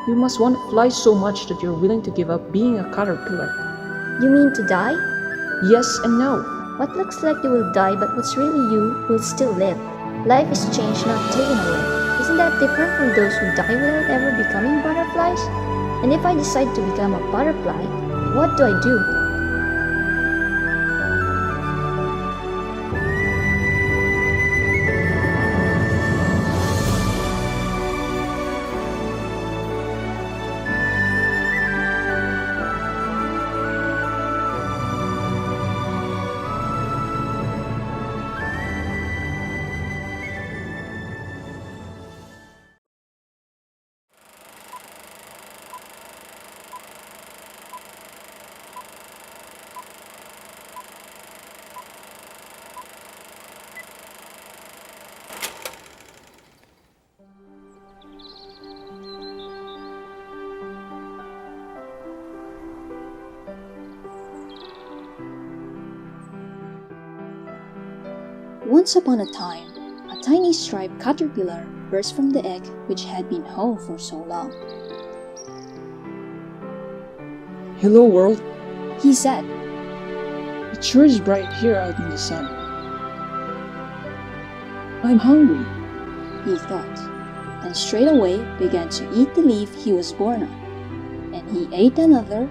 You must want to fly so much that you're willing to give up being a caterpillar. You mean to die? Yes and no. What looks like you will die but what's really you will still live. Life is changed, not taken away. Isn't that different from those who die without ever becoming butterflies? And if I decide to become a butterfly, what do I do? Once upon a time, a tiny striped caterpillar burst from the egg which had been home for so long. Hello world. He said, It sure is bright here out in the sun. I'm hungry. he thought, and straight away began to eat the leaf he was born on. And he ate another,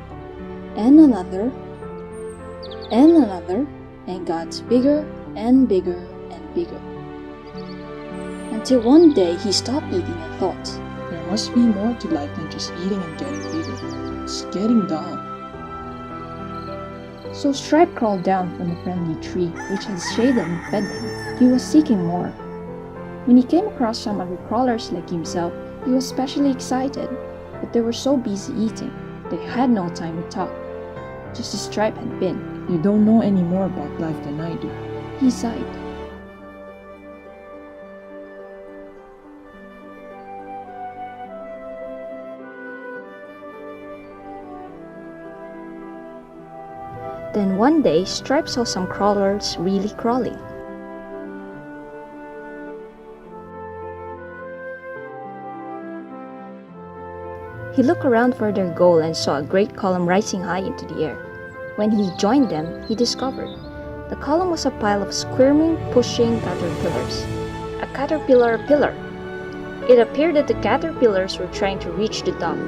and another, and another, and got bigger and bigger and bigger. Until one day he stopped eating and thought, There must be more to life than just eating and getting bigger. It's getting dull. So Stripe crawled down from the friendly tree which had shaded and fed him. He was seeking more. When he came across some other crawlers like himself, he was especially excited, but they were so busy eating, they had no time to talk. Just as Stripe had been. You don't know any more about life than I do. he sighed. Then one day, Stripe saw some crawlers really crawling. He looked around for their goal and saw a great column rising high into the air. When he joined them, he discovered the column was a pile of squirming, pushing caterpillars. A caterpillar pillar. It appeared that the caterpillars were trying to reach the top,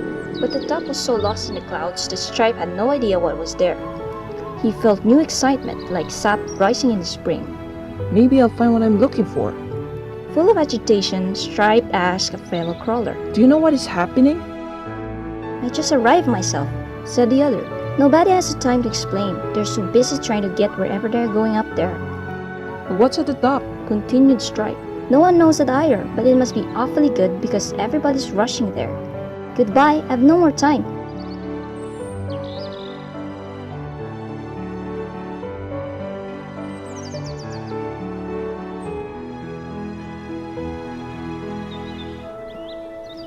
but the top was so lost in the clouds that Stripe had no idea what was there. He felt new excitement, like sap rising in the spring. Maybe I'll find what I'm looking for. Full of agitation, Stripe asked a fellow crawler. Do you know what is happening? I just arrived myself, said the other. Nobody has the time to explain. They're so busy trying to get wherever they're going up there, But what's at the top? continued Stripe. No one knows that either, but it must be awfully good because everybody's rushing there. Goodbye, I've no more time.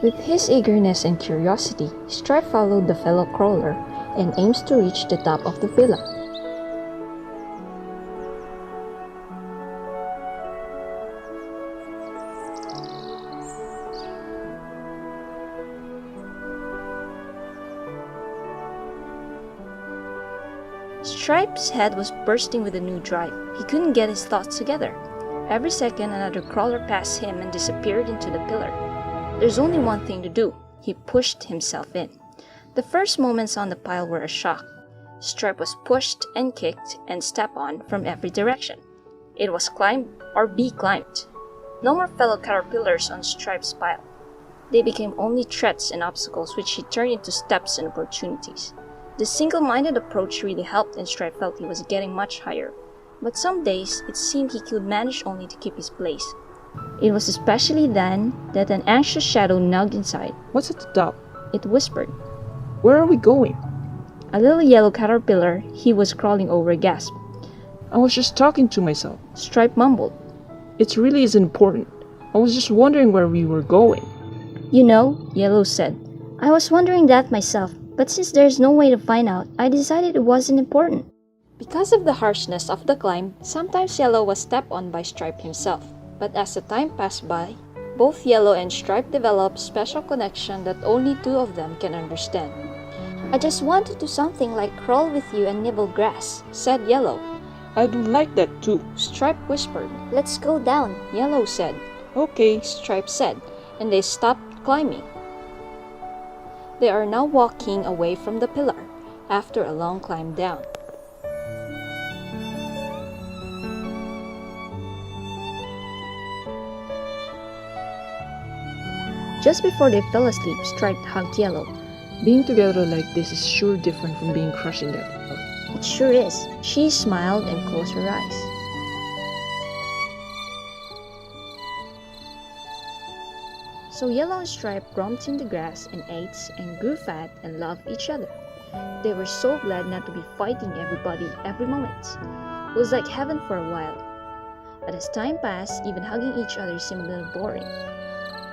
With his eagerness and curiosity, Stripe followed the fellow crawler and aims to reach the top of the villa. Stripe's head was bursting with a new drive. He couldn't get his thoughts together. Every second, another crawler passed him and disappeared into the pillar. There's only one thing to do. He pushed himself in. The first moments on the pile were a shock. Stripe was pushed and kicked and stepped on from every direction. It was climb or be climbed. No more fellow caterpillars on Stripe's pile. They became only threats and obstacles which he turned into steps and opportunities. The single-minded approach really helped and Stripe felt he was getting much higher. But some days, it seemed he could manage only to keep his place. It was especially then that an anxious shadow nagged inside. What's at the top? It whispered. Where are we going? A little yellow caterpillar he was crawling over gasped. I was just talking to myself. Stripe mumbled. It really isn't important. I was just wondering where we were going. You know, Yellow said, I was wondering that myself, but since there's no way to find out, I decided it wasn't important. Because of the harshness of the climb, sometimes Yellow was stepped on by Stripe himself. But as the time passed by, Both Yellow and Stripe developed special connection that only two of them can understand. I just want to do something like crawl with you and nibble grass, Said Yellow. I'd like that too. Stripe whispered. Let's go down. Yellow said. Okay. Stripe said, and they stopped climbing. They are now walking away from the pillar after a long climb down. Just before they fell asleep, Stripe hugged Yellow. Being together like this is sure different from being crushed in that. It sure is. She smiled and closed her eyes. So Yellow and Stripe romped in the grass and ate and grew fat and loved each other. They were so glad not to be fighting everybody every moment. It was like heaven for a while. But as time passed, even hugging each other seemed a little boring.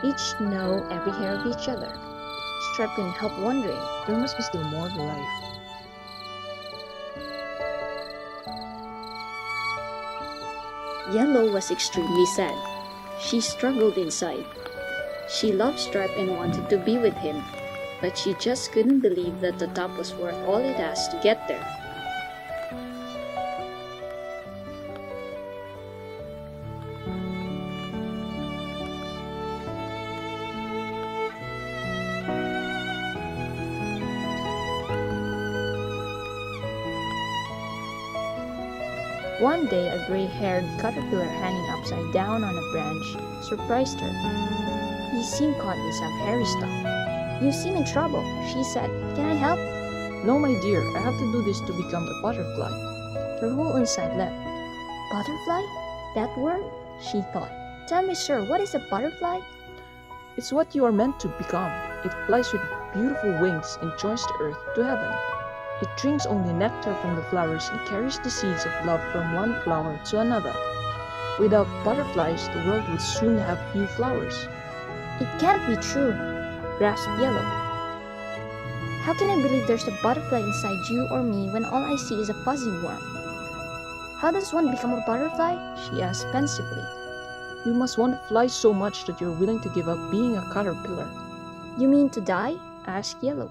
Each know every hair of each other. Stripe couldn't help wondering. There must be still more to life. Yellow was extremely sad. She struggled inside. She loved Stripe and wanted to be with him, but she just couldn't believe that the top was worth all it has to get there. One day, a gray-haired caterpillar hanging upside down on a branch surprised her. He seemed caught in some hairy stuff. You seem in trouble, she said. Can I help? No, my dear, I have to do this to become a butterfly. Her whole inside leapt. Butterfly? That word? She thought. Tell me, sir, what is a butterfly? It's what you are meant to become. It flies with beautiful wings and joins the earth to heaven. It drinks only nectar from the flowers and carries the seeds of love from one flower to another. Without butterflies, the world would soon have few flowers. It can't be true, Gasped Yellow. How can I believe there's a butterfly inside you or me when all I see is a fuzzy worm? How does one become a butterfly? She asked pensively. You must want to fly so much that you're willing to give up being a caterpillar. You mean to die? Asked Yellow,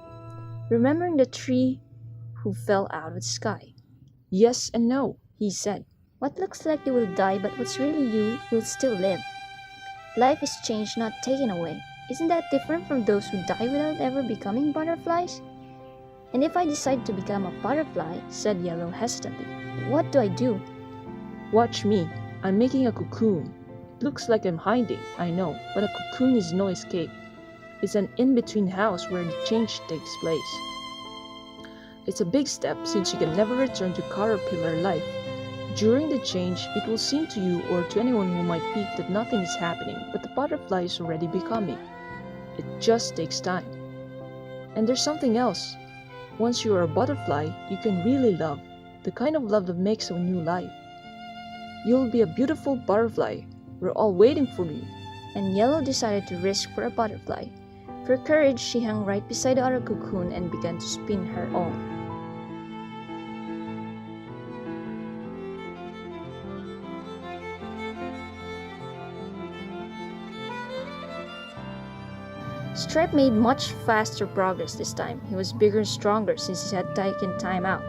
remembering the tree who fell out of the sky. Yes and no, He said. What looks like you will die but what's really you will still live. Life is changed, not taken away. Isn't that different from those who die without ever becoming butterflies? And if I decide to become a butterfly, Said Yellow hesitantly. what do I do? watch me. I'm making a cocoon. It looks like I'm hiding, I know, but a cocoon is no escape. It's an in-between house where the change takes place. It's a big step since you can never return to caterpillar life. During the change, it will seem to you or to anyone who might peek that nothing is happening, but the butterfly is already becoming. It just takes time. And there's something else. Once you are a butterfly, you can really love, the kind of love that makes a new life. You'll be a beautiful butterfly. We're all waiting for you. And Yellow decided to risk for a butterfly. For courage, she hung right beside the other cocoon and began to spin her own. Stripe made much faster progress this time. He was bigger and stronger since he had taken time out.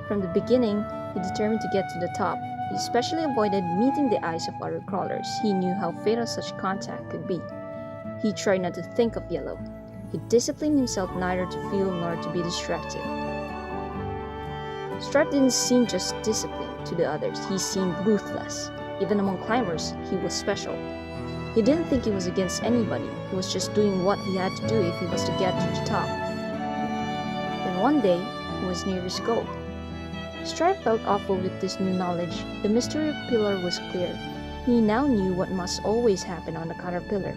From the beginning, he determined to get to the top. He especially avoided meeting the eyes of other crawlers. He knew how fatal such contact could be. He tried not to think of Yellow. He disciplined himself neither to feel nor to be distracted. Stripe didn't seem just disciplined to the others. He seemed ruthless. Even among climbers, he was special. He didn't think he was against anybody. He was just doing what he had to do if he was to get to the top. Then one day, he was near his goal. Stripe felt awful with this new knowledge. The mystery pillar was clear. He now knew what must always happen on the caterpillar.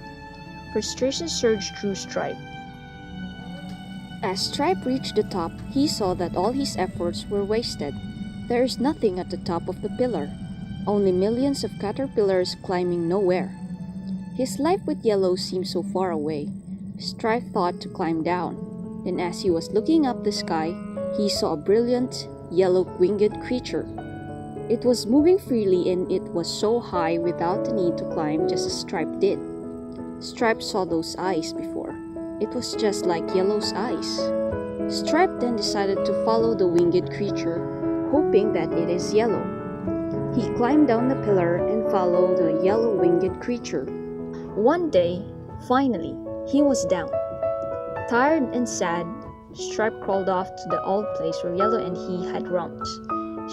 Frustration surged through Stripe. As Stripe reached the top, he saw that all his efforts were wasted. There is nothing at the top of the pillar. Only millions of caterpillars climbing nowhere. His life with Yellow seemed so far away. Stripe thought to climb down. Then as he was looking up the sky, he saw a brilliant, yellow-winged creature. It was moving freely and it was so high without the need to climb just as Stripe did. Stripe saw those eyes before. It was just like Yellow's eyes. Stripe then decided to follow the winged creature, hoping that it is Yellow. He climbed down the pillar and followed the yellow winged creature. One day, finally, he was down. Tired and sad, Stripe crawled off to the old place where Yellow and he had romped.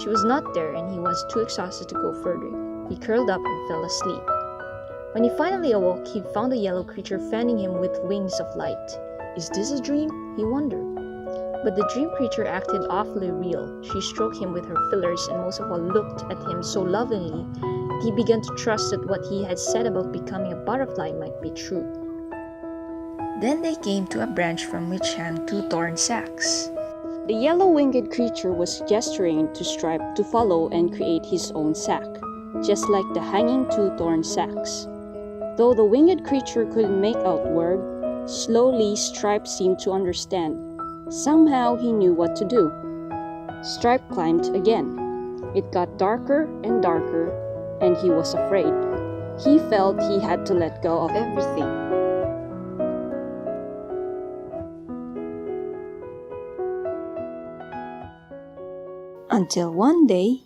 She was not there and he was too exhausted to go further. He curled up and fell asleep. When he finally awoke, he found the yellow creature fanning him with wings of light. Is this a dream? He wondered. But the dream creature acted awfully real. She stroked him with her feelers and most of all looked at him so lovingly that he began to trust that what he had said about becoming a butterfly might be true. Then they came to a branch from which hung 2 torn sacks. The yellow winged creature was gesturing to Stripe to follow and create his own sack, just like the hanging 2 torn sacks. Though the winged creature couldn't make out word, slowly Stripe seemed to understand. Somehow he knew what to do. Stripe climbed again. It got darker and darker, and he was afraid. He felt he had to let go of everything. Until one day,